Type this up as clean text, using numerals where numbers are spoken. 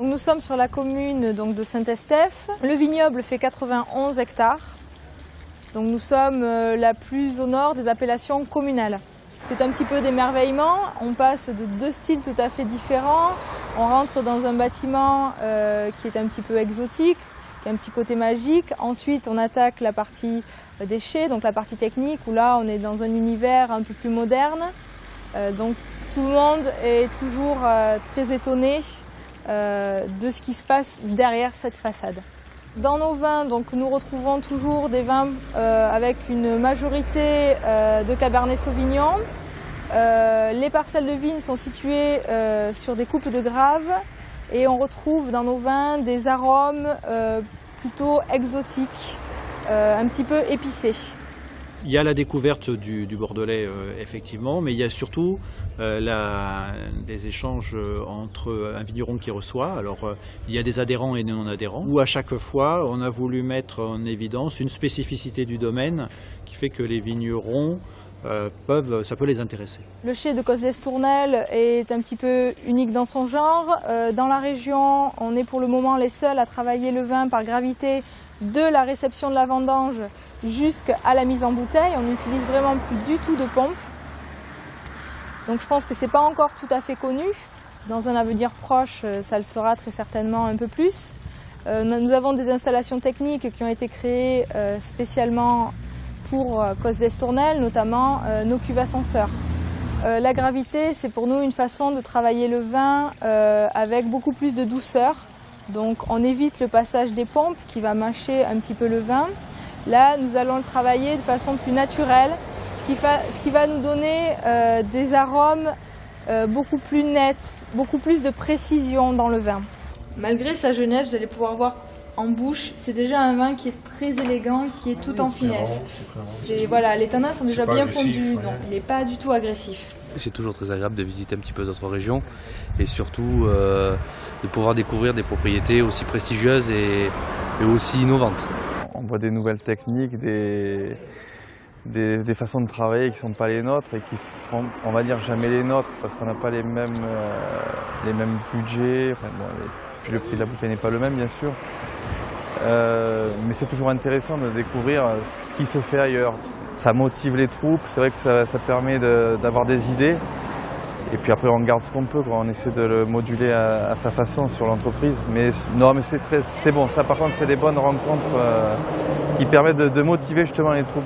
Nous sommes sur la commune de Saint-Estèphe. Le vignoble fait 91 hectares. Donc nous sommes la plus au nord des appellations communales. C'est un petit peu d'émerveillement. On passe de deux styles tout à fait différents. On rentre dans un bâtiment qui est un petit peu exotique, qui a un petit côté magique. Ensuite, on attaque la partie déchets, donc la partie technique, où là, on est dans un univers un peu plus moderne. Donc tout le monde est toujours très étonné de ce qui se passe derrière cette façade. Dans nos vins, nous retrouvons toujours des vins avec une majorité de Cabernet Sauvignon. Les parcelles de vignes sont situées sur des coupes de graves et on retrouve dans nos vins des arômes plutôt exotiques, un petit peu épicés. Il y a la découverte du Bordelais, effectivement, mais il y a surtout des échanges entre un vigneron qui reçoit. Alors, il y a des adhérents et des non-adhérents, où à chaque fois, on a voulu mettre en évidence une spécificité du domaine qui fait que les vignerons ça peut les intéresser. Le chai de Cosses-d'Estournel est un petit peu unique dans son genre. Dans la région, on est pour le moment les seuls à travailler le vin par gravité de la réception de la vendange jusqu'à la mise en bouteille. On n'utilise vraiment plus du tout de pompe. Donc je pense que ce n'est pas encore tout à fait connu. Dans un avenir proche, ça le sera très certainement un peu plus. Nous avons des installations techniques qui ont été créées spécialement pour Cosses-d'Estournel, notamment nos cuves ascenseurs. La gravité, c'est pour nous une façon de travailler le vin avec beaucoup plus de douceur. Donc on évite le passage des pompes qui va mâcher un petit peu le vin. Là, nous allons le travailler de façon plus naturelle, ce qui va nous donner des arômes beaucoup plus nets, beaucoup plus de précision dans le vin. Malgré sa jeunesse, vous allez pouvoir voir en bouche, c'est déjà un vin qui est très élégant, qui est tout en finesse. Voilà, les tanins sont déjà bien fondus, non, il n'est pas du tout agressif. C'est toujours très agréable de visiter un petit peu d'autres régions et surtout de pouvoir découvrir des propriétés aussi prestigieuses et aussi innovantes. On voit des nouvelles techniques, des façons de travailler qui ne sont pas les nôtres et qui seront, on va dire, jamais les nôtres parce qu'on n'a pas les mêmes budgets. Enfin, bon, puis le prix de la bouteille n'est pas le même, bien sûr. Mais c'est toujours intéressant de découvrir ce qui se fait ailleurs. Ça motive les troupes, c'est vrai que ça permet d'avoir des idées. Et puis après, on garde ce qu'on peut, on essaie de le moduler à sa façon sur l'entreprise. Mais non, mais c'est bon. Ça, par contre, c'est des bonnes rencontres qui permettent de motiver justement les troupes.